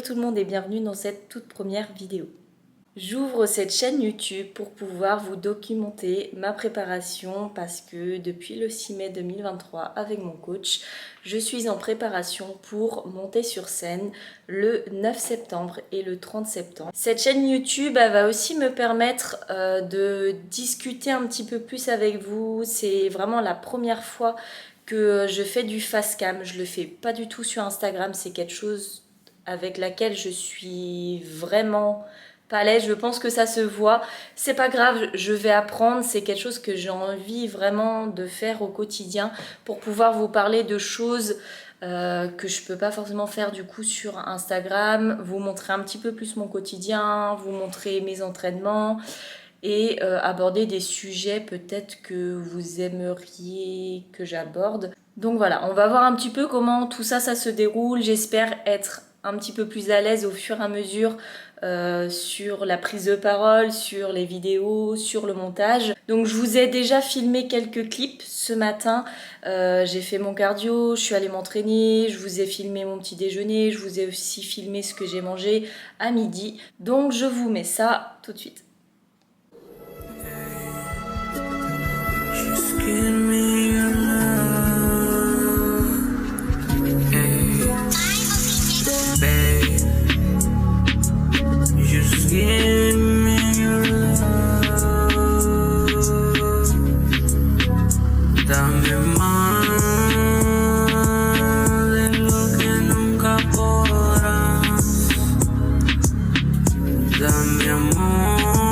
tout le monde et bienvenue dans cette toute première vidéo. J'ouvre cette chaîne YouTube pour pouvoir vous documenter ma préparation parce que depuis le 6 mai 2023 avec mon coach, je suis en préparation pour monter sur scène le 9 septembre et le 30 septembre. Cette chaîne YouTube elle va aussi me permettre de discuter un petit peu plus avec vous. C'est vraiment la première fois que je fais du face cam. Je le fais pas du tout sur Instagram, c'est quelque chose avec laquelle je suis vraiment pas à l'aise, je pense que ça se voit. C'est pas grave, je vais apprendre, c'est quelque chose que j'ai envie vraiment de faire au quotidien pour pouvoir vous parler de choses que je peux pas forcément faire du coup sur Instagram, vous montrer un petit peu plus mon quotidien, vous montrer mes entraînements et aborder des sujets peut-être que vous aimeriez que j'aborde. Donc voilà, on va voir un petit peu comment tout ça se déroule. J'espère être un petit peu plus à l'aise au fur et à mesure sur la prise de parole, sur les vidéos, sur le montage. Donc je vous ai déjà filmé quelques clips ce matin. J'ai fait mon cardio, je suis allée m'entraîner, je vous ai filmé mon petit déjeuner, je vous ai aussi filmé ce que j'ai mangé à midi. Donc je vous mets ça tout de suite. Just give me your love, babe. Just give me your love. Dame más de lo que nunca podrás. Dame amor.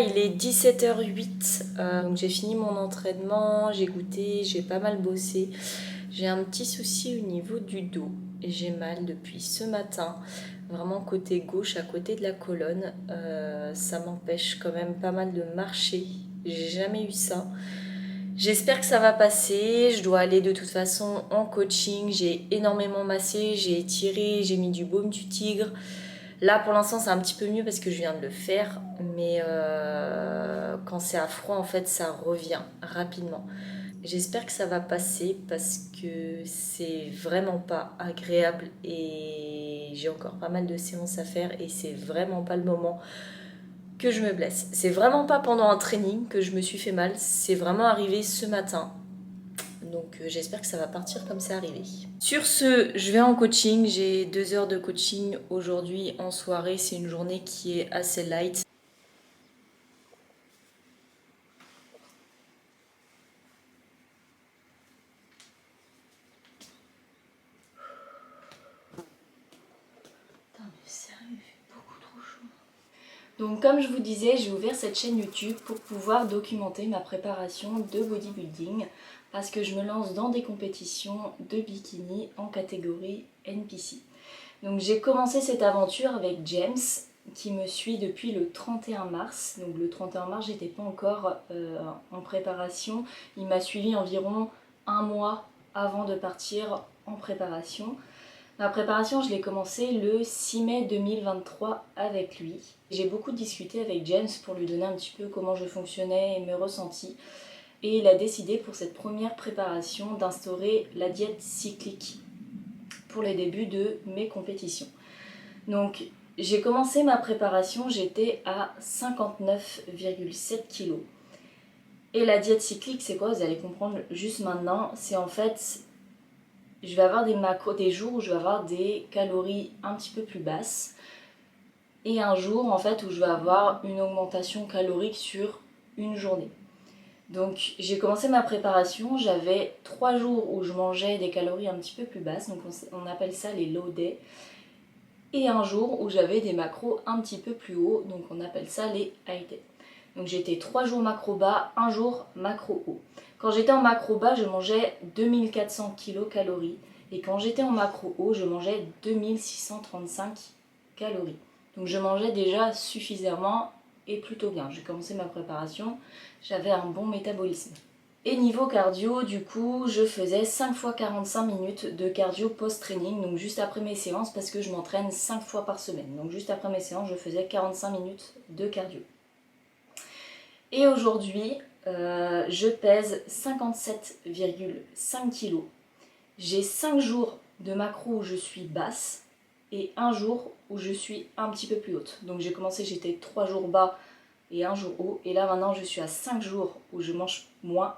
il est 17h08, donc j'ai fini mon entraînement, j'ai goûté, j'ai pas mal bossé. J'ai un petit souci au niveau du dos et j'ai mal depuis ce matin, vraiment côté gauche, à côté de la colonne. Ça m'empêche quand même pas mal de marcher, j'ai jamais eu ça. J'espère que ça va passer, je dois aller de toute façon en coaching, j'ai énormément massé, j'ai étiré, j'ai mis du baume du tigre. Là pour l'instant c'est un petit peu mieux parce que je viens de le faire, mais quand c'est à froid en fait ça revient rapidement. J'espère que ça va passer parce que c'est vraiment pas agréable et j'ai encore pas mal de séances à faire et c'est vraiment pas le moment que je me blesse. C'est vraiment pas pendant un training que je me suis fait mal, c'est vraiment arrivé ce matin. Donc j'espère que ça va partir comme c'est arrivé. Sur ce, je vais en coaching. J'ai 2 heures de coaching aujourd'hui en soirée. C'est une journée qui est assez light. Putain, mais sérieux, il fait beaucoup trop chaud. Donc comme je vous disais, j'ai ouvert cette chaîne YouTube pour pouvoir documenter ma préparation de bodybuilding parce que je me lance dans des compétitions de bikini en catégorie NPC. Donc j'ai commencé cette aventure avec James qui me suit depuis le 31 mars. Donc le 31 mars, j'étais pas encore en préparation. Il m'a suivi environ un mois avant de partir en préparation. Ma préparation, je l'ai commencé le 6 mai 2023 avec lui. J'ai beaucoup discuté avec James pour lui donner un petit peu comment je fonctionnais et mes ressentis. Et il a décidé pour cette première préparation d'instaurer la diète cyclique pour les débuts de mes compétitions. Donc j'ai commencé ma préparation, j'étais à 59,7 kg. Et la diète cyclique, c'est quoi? Vous allez comprendre juste maintenant. C'est en fait, je vais avoir des macros, des jours où je vais avoir des calories un petit peu plus basses. Et un jour en fait où je vais avoir une augmentation calorique sur une journée. Donc j'ai commencé ma préparation, j'avais 3 jours où je mangeais des calories un petit peu plus basses, donc on appelle ça les low day. Et un jour où j'avais des macros un petit peu plus hauts, donc on appelle ça les high day. Donc j'étais 3 jours macro bas, un jour macro haut. Quand j'étais en macro bas, je mangeais 2400 kcal. Et quand j'étais en macro haut, je mangeais 2635 calories. Donc je mangeais déjà suffisamment et plutôt bien. J'ai commencé ma préparation, j'avais un bon métabolisme. Et niveau cardio, du coup, je faisais 5 fois 45 minutes de cardio post-training, donc juste après mes séances, parce que je m'entraîne 5 fois par semaine. Donc juste après mes séances, je faisais 45 minutes de cardio. Et aujourd'hui, je pèse 57,5 kg. J'ai 5 jours de macro où je suis basse et un jour où je suis un petit peu plus haute. Donc j'ai commencé, j'étais 3 jours bas et un jour haut. Et là maintenant je suis à 5 jours où je mange moins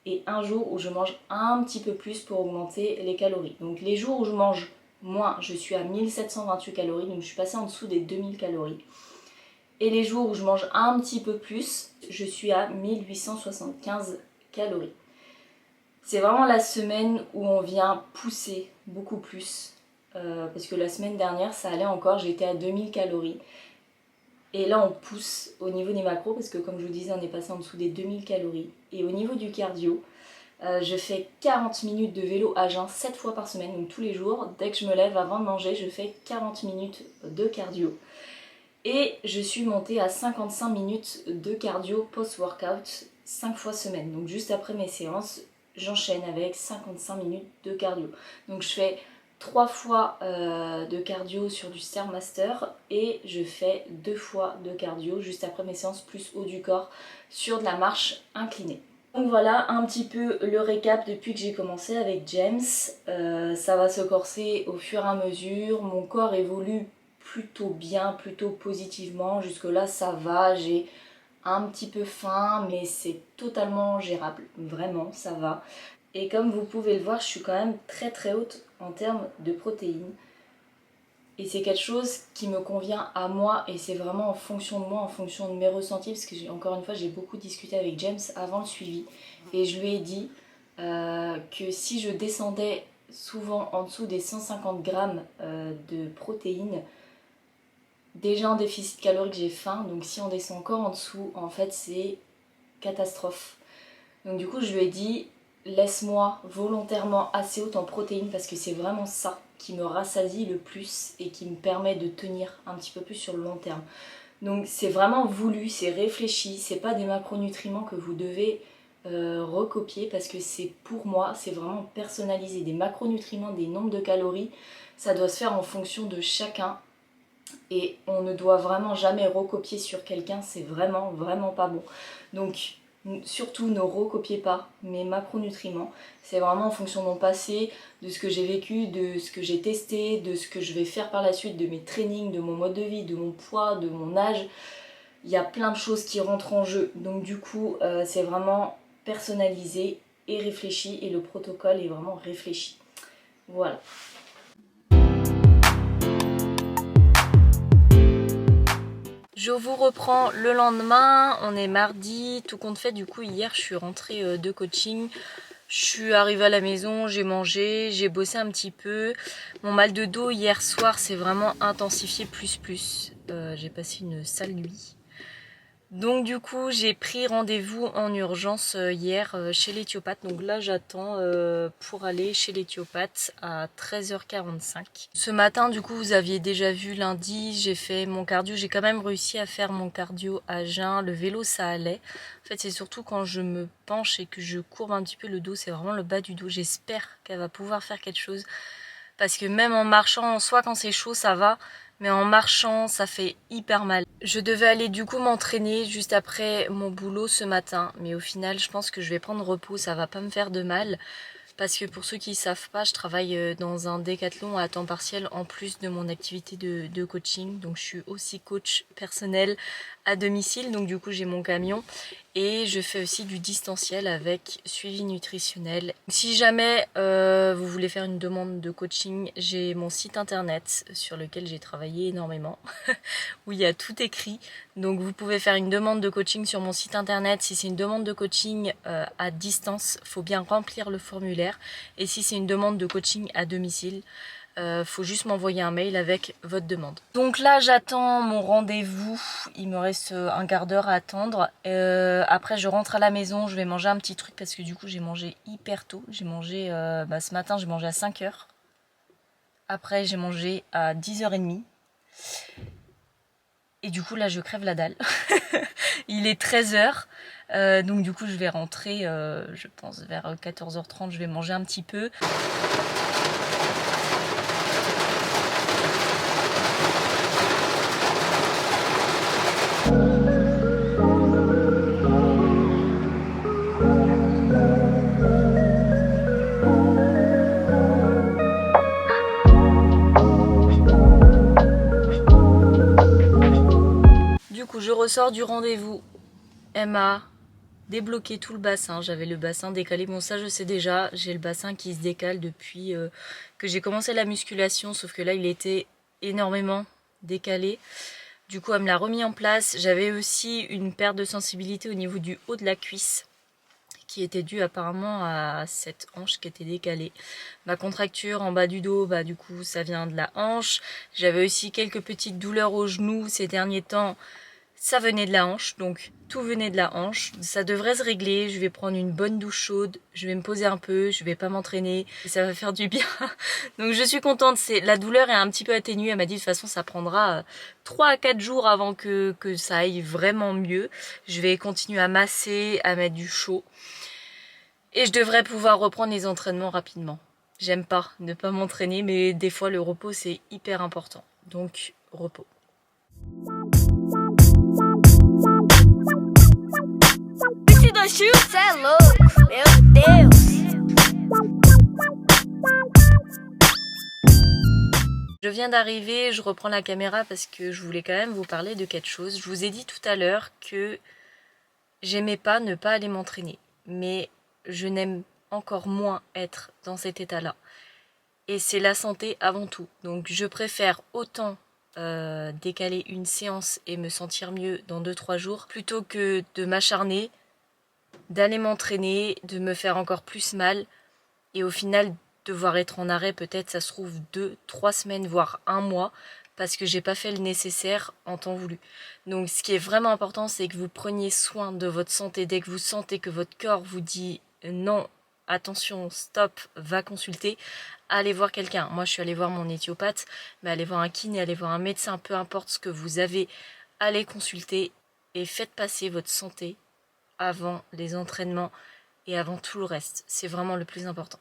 et un jour où je mange un petit peu plus pour augmenter les calories. Donc les jours où je mange moins, je suis à 1728 calories, donc je suis passée en dessous des 2000 calories. Et les jours où je mange un petit peu plus, je suis à 1875 calories. C'est vraiment la semaine où on vient pousser beaucoup plus. Parce que la semaine dernière, ça allait encore, j'étais à 2000 calories. Et là, on pousse au niveau des macros, parce que comme je vous disais, on est passé en dessous des 2000 calories. Et au niveau du cardio, je fais 40 minutes de vélo à jeun 7 fois par semaine, donc tous les jours. Dès que je me lève avant de manger, je fais 40 minutes de cardio. Et je suis montée à 55 minutes de cardio post-workout 5 fois semaine. Donc juste après mes séances, j'enchaîne avec 55 minutes de cardio. Donc je fais 3 fois de cardio sur du Stairmaster et je fais 2 fois de cardio juste après mes séances plus haut du corps sur de la marche inclinée. Donc voilà un petit peu le récap depuis que j'ai commencé avec James. Ça va se corser au fur et à mesure, mon corps évolue plutôt bien, plutôt positivement. Jusque là ça va, j'ai un petit peu faim mais c'est totalement gérable, vraiment ça va. Et comme vous pouvez le voir, je suis quand même très très haute en termes de protéines. Et c'est quelque chose qui me convient à moi et c'est vraiment en fonction de moi, en fonction de mes ressentis. Parce que encore une fois, j'ai beaucoup discuté avec James avant le suivi. Et je lui ai dit que si je descendais souvent en dessous des 150 grammes de protéines, déjà en déficit calorique, j'ai faim, donc si on descend encore en dessous, en fait c'est catastrophe. Donc du coup je lui ai dit, laisse-moi volontairement assez haute en protéines parce que c'est vraiment ça qui me rassasie le plus et qui me permet de tenir un petit peu plus sur le long terme. Donc c'est vraiment voulu, c'est réfléchi, c'est pas des macronutriments que vous devez recopier parce que c'est pour moi, c'est vraiment personnalisé. Des macronutriments, des nombres de calories, ça doit se faire en fonction de chacun et on ne doit vraiment jamais recopier sur quelqu'un, c'est vraiment pas bon. Donc surtout ne recopiez pas mes macronutriments, c'est vraiment en fonction de mon passé, de ce que j'ai vécu, de ce que j'ai testé, de ce que je vais faire par la suite, de mes trainings, de mon mode de vie, de mon poids, de mon âge. Il y a plein de choses qui rentrent en jeu, donc du coup c'est vraiment personnalisé et réfléchi et le protocole est vraiment réfléchi. Voilà. Je vous reprends le lendemain, on est mardi, tout compte fait, du coup hier je suis rentrée de coaching, je suis arrivée à la maison, j'ai mangé, j'ai bossé un petit peu. Mon mal de dos hier soir s'est vraiment intensifié plus. J'ai passé une sale nuit. Donc du coup j'ai pris rendez-vous en urgence hier chez l'éthiopathe. Donc là j'attends pour aller chez l'éthiopathe à 13h45. Ce matin du coup vous aviez déjà vu lundi, j'ai fait mon cardio. J'ai quand même réussi à faire mon cardio à jeun. Le vélo ça allait. En fait c'est surtout quand je me penche et que je courbe un petit peu le dos. C'est vraiment le bas du dos. J'espère qu'elle va pouvoir faire quelque chose. Parce que même en marchant, soit quand c'est chaud ça va, mais en marchant ça fait hyper mal. Je devais aller du coup m'entraîner juste après mon boulot ce matin, mais au final je pense que je vais prendre repos, ça va pas me faire de mal. Parce que pour ceux qui ne savent pas, je travaille dans un décathlon à temps partiel en plus de mon activité de coaching. Donc je suis aussi coach personnel à domicile, donc du coup j'ai mon camion. Et je fais aussi du distanciel avec suivi nutritionnel. Si jamais vous voulez faire une demande de coaching, j'ai mon site internet sur lequel j'ai travaillé énormément, où il y a tout écrit. Donc vous pouvez faire une demande de coaching sur mon site internet. Si c'est une demande de coaching à distance, il faut bien remplir le formulaire. Et si c'est une demande de coaching à domicile, faut juste m'envoyer un mail avec votre demande. Donc là j'attends mon rendez-vous, il me reste un quart d'heure à attendre. Après je rentre à la maison, je vais manger un petit truc parce que du coup j'ai mangé hyper tôt. J'ai mangé, ce matin j'ai mangé à 5h. Après j'ai mangé à 10h30. Et du coup là je crève la dalle. Il est 13h. Donc du coup je vais rentrer, je pense vers 14h30, je vais manger un petit peu. Du coup je ressors du rendez-vous. Elle m'a débloqué tout le bassin. J'avais le bassin décalé. Bon ça je sais déjà, j'ai le bassin qui se décale depuis que j'ai commencé la musculation, sauf que là il était énormément décalé. Du coup elle me l'a remis en place. J'avais aussi une perte de sensibilité au niveau du haut de la cuisse qui était due apparemment à cette hanche qui était décalée. Ma contracture en bas du dos, du coup ça vient de la hanche. J'avais aussi quelques petites douleurs au genou ces derniers temps. Ça venait de la hanche, donc tout venait de la hanche. Ça devrait se régler, je vais prendre une bonne douche chaude, je vais me poser un peu, je vais pas m'entraîner, et ça va faire du bien. Donc je suis contente, la douleur est un petit peu atténuée, elle m'a dit de toute façon ça prendra 3 à 4 jours avant que ça aille vraiment mieux. Je vais continuer à masser, à mettre du chaud. Et je devrais pouvoir reprendre les entraînements rapidement. J'aime pas ne pas m'entraîner, mais des fois le repos c'est hyper important. Donc repos. Cê é louco, meu Deus. Je viens d'arriver, je reprends la caméra parce que je voulais quand même vous parler de quelque chose. Je vous ai dit tout à l'heure que j'aimais pas ne pas aller m'entraîner, mais je n'aime encore moins être dans cet état-là. Et c'est la santé avant tout. Donc je préfère autant décaler une séance et me sentir mieux dans 2-3 jours plutôt que de m'acharner, d'aller m'entraîner, de me faire encore plus mal et au final devoir être en arrêt peut-être ça se trouve 2-3 semaines voire un mois parce que j'ai pas fait le nécessaire en temps voulu. Donc ce qui est vraiment important, c'est que vous preniez soin de votre santé. Dès que vous sentez que votre corps vous dit non, attention, stop, va consulter, allez voir quelqu'un. Moi je suis allée voir mon éthiopathe, mais allez voir un kiné, allez voir un médecin, peu importe ce que vous avez, allez consulter et faites passer votre santé avant les entraînements et avant tout le reste. C'est vraiment le plus important.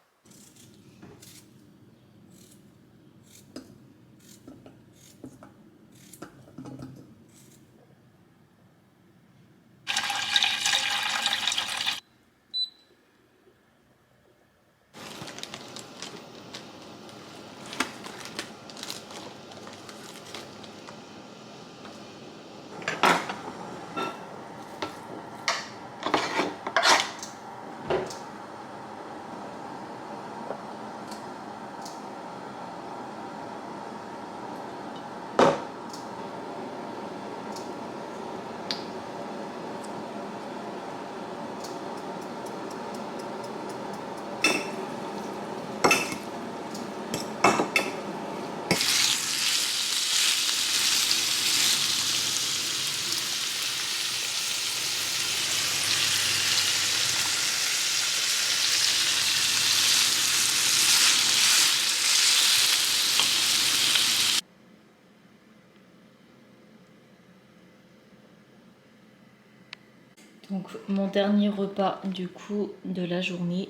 Donc mon dernier repas du coup de la journée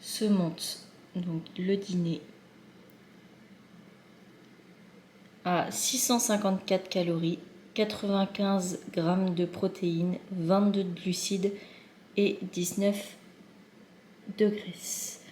se monte. Donc le dîner à 654 calories, 95 grammes de protéines, 22 de glucides et 19 de graisse.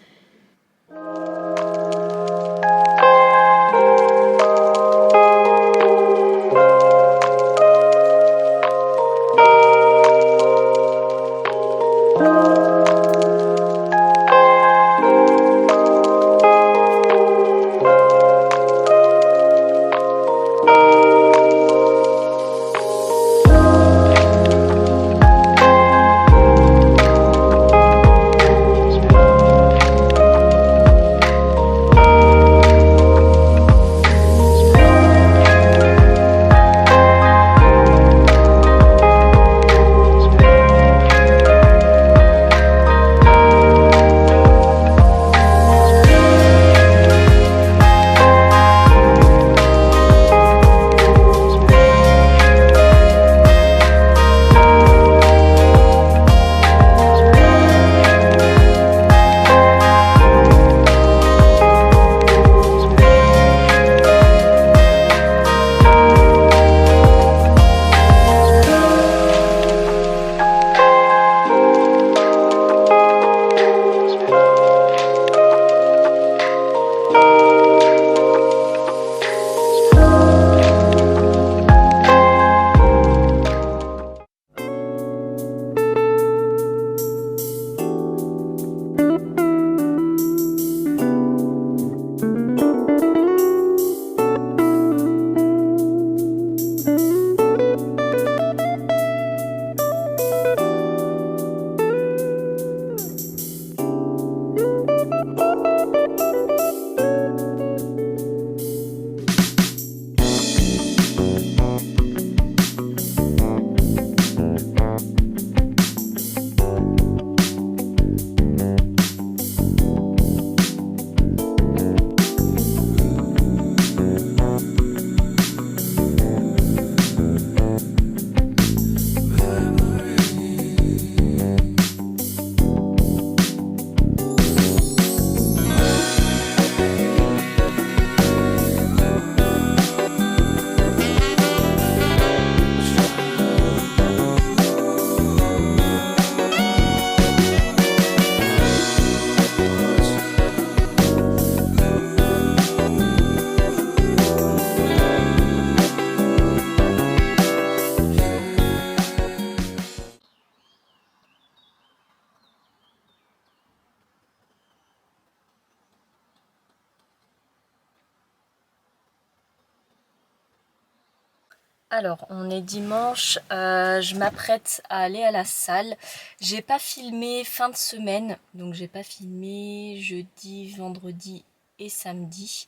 Alors, on est dimanche, je m'apprête à aller à la salle. J'ai pas filmé fin de semaine, donc j'ai pas filmé jeudi, vendredi et samedi.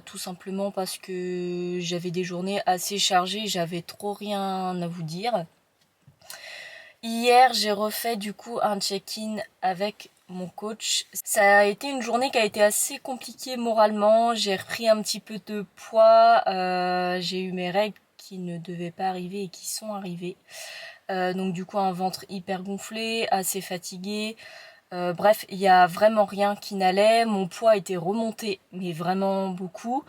tout simplement parce que j'avais des journées assez chargées, j'avais trop rien à vous dire. Hier, j'ai refait du coup un check-in avec mon coach. Ça a été une journée qui a été assez compliquée moralement. J'ai repris un petit peu de poids. J'ai eu mes règles qui ne devaient pas arriver et qui sont arrivées. Donc du coup un ventre hyper gonflé, assez fatigué. Bref, il y a vraiment rien qui n'allait. Mon poids était remonté, mais vraiment beaucoup.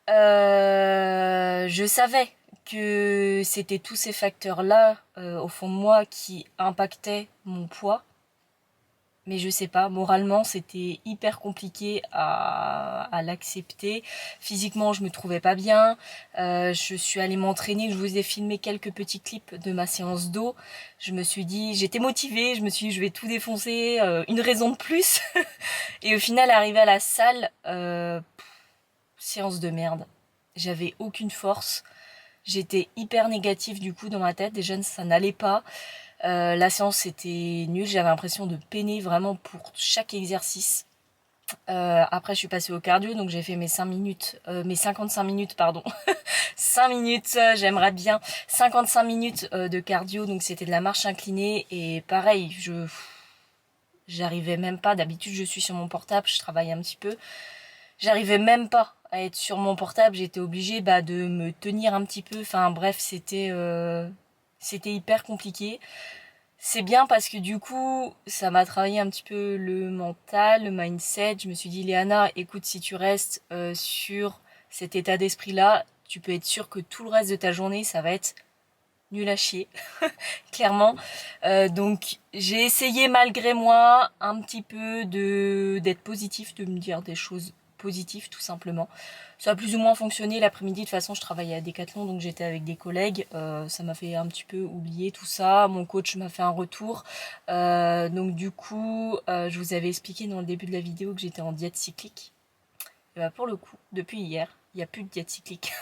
Je savais que c'était tous ces facteurs-là, au fond de moi, qui impactaient mon poids. Mais je sais pas, moralement, c'était hyper compliqué à l'accepter. Physiquement, je me trouvais pas bien. Je suis allée m'entraîner, je vous ai filmé quelques petits clips de ma séance d'eau. Je me suis dit, j'étais motivée, je me suis dit, je vais tout défoncer, une raison de plus. Et au final, arrivé à la salle, séance de merde. J'avais aucune force. J'étais hyper négative du coup dans ma tête. Déjà, ça n'allait pas. La séance était nulle. J'avais l'impression de peiner vraiment pour chaque exercice. Après, je suis passée au cardio, donc j'ai fait mes 5 minutes, mes 55 minutes, pardon. 5 minutes, j'aimerais bien. 55 minutes de cardio, donc c'était de la marche inclinée. Et pareil, j'arrivais même pas. D'habitude, je suis sur mon portable, je travaille un petit peu. J'arrivais même pas à être sur mon portable, j'étais obligée de me tenir un petit peu. Enfin bref, c'était hyper compliqué. C'est bien parce que du coup, ça m'a travaillé un petit peu le mental, le mindset. Je me suis dit, Léana, écoute, si tu restes sur cet état d'esprit-là, tu peux être sûre que tout le reste de ta journée, ça va être nul à chier, clairement. Donc j'ai essayé malgré moi un petit peu d'être positif, de me dire des choses positives tout simplement. Ça a plus ou moins fonctionné l'après-midi. De toute façon, je travaillais à Decathlon, donc j'étais avec des collègues. Ça m'a fait un petit peu oublier tout ça. Mon coach m'a fait un retour. Donc du coup, je vous avais expliqué dans le début de la vidéo que j'étais en diète cyclique. Et pour le coup, depuis hier, il n'y a plus de diète cyclique.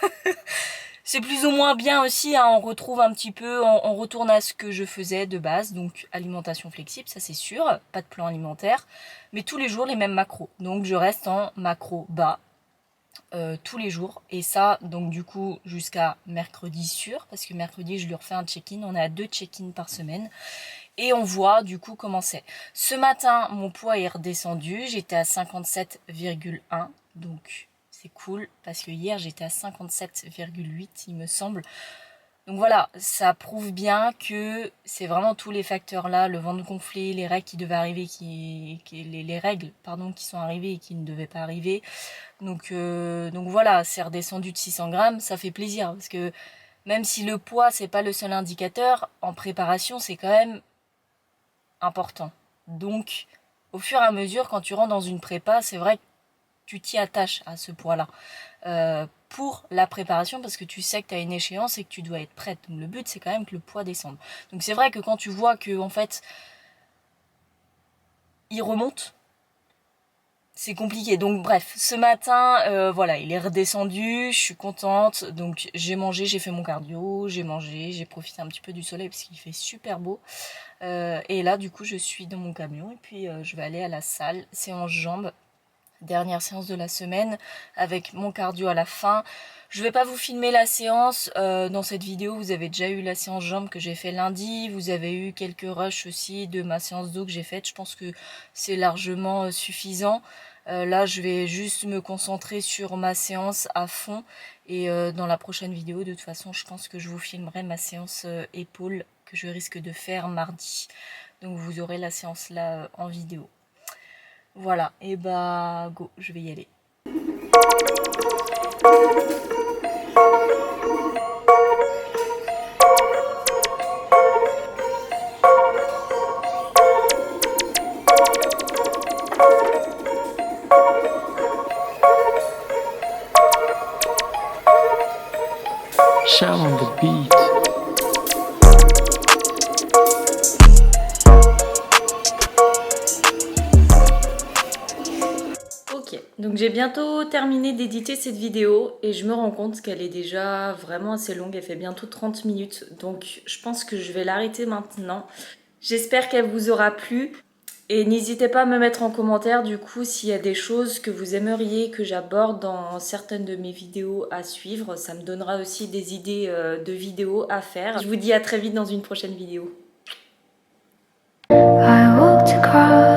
C'est plus ou moins bien aussi, hein, on retrouve un petit peu, on retourne à ce que je faisais de base, donc alimentation flexible, ça c'est sûr, pas de plan alimentaire, mais tous les jours les mêmes macros. Donc je reste en macro bas tous les jours, et ça donc du coup jusqu'à mercredi sûr, parce que mercredi je lui refais un check-in, on est à 2 check-in par semaine, et on voit du coup comment c'est. Ce matin mon poids est redescendu, j'étais à 57,1, donc c'est cool parce que hier j'étais à 57,8 il me semble. Donc voilà, ça prouve bien que c'est vraiment tous les facteurs là, le ventre gonflé, les règles qui devaient arriver, les règles pardon qui sont arrivées et qui ne devaient pas arriver. Donc voilà, c'est redescendu de 600 grammes, ça fait plaisir parce que même si le poids c'est pas le seul indicateur, en préparation c'est quand même important. Donc au fur et à mesure quand tu rentres dans une prépa, c'est vrai que tu t'y attaches à ce poids-là pour la préparation parce que tu sais que tu as une échéance et que tu dois être prête. Donc le but c'est quand même que le poids descende. Donc c'est vrai que quand tu vois que en fait il remonte, c'est compliqué. Donc bref, ce matin voilà, il est redescendu, je suis contente. Donc j'ai mangé, j'ai fait mon cardio, j'ai mangé, j'ai profité un petit peu du soleil parce qu'il fait super beau. Et là du coup je suis dans mon camion et puis je vais aller à la salle, séance jambes. Dernière séance de la semaine avec mon cardio à la fin. Je vais pas vous filmer la séance. Dans cette vidéo, vous avez déjà eu la séance jambes que j'ai fait lundi. Vous avez eu quelques rushs aussi de ma séance d'eau que j'ai faite. Je pense que c'est largement suffisant. Là, je vais juste me concentrer sur ma séance à fond. Et dans la prochaine vidéo, de toute façon, je pense que je vous filmerai ma séance épaules que je risque de faire mardi. Donc vous aurez la séance là en vidéo. Voilà, et go, je vais y aller. Shout on the beat. Donc j'ai bientôt terminé d'éditer cette vidéo et je me rends compte qu'elle est déjà vraiment assez longue, elle fait bientôt 30 minutes, donc je pense que je vais l'arrêter maintenant. J'espère qu'elle vous aura plu Et n'hésitez pas à me mettre en commentaire du coup s'il y a des choses que vous aimeriez que j'aborde dans certaines de mes vidéos à suivre. Ça me donnera aussi des idées de vidéos à faire. Je vous dis à très vite dans une prochaine vidéo. I walked across